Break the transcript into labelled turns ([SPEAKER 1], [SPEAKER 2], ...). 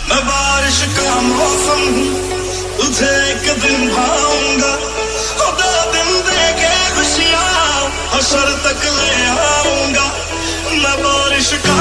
[SPEAKER 1] मैं बारिश का मौसम हूँ, तुझे एक दिन भाऊंगा। खुदा दिन दे के खुशियाँ हशर तक ले आऊंगा। मैं बारिश का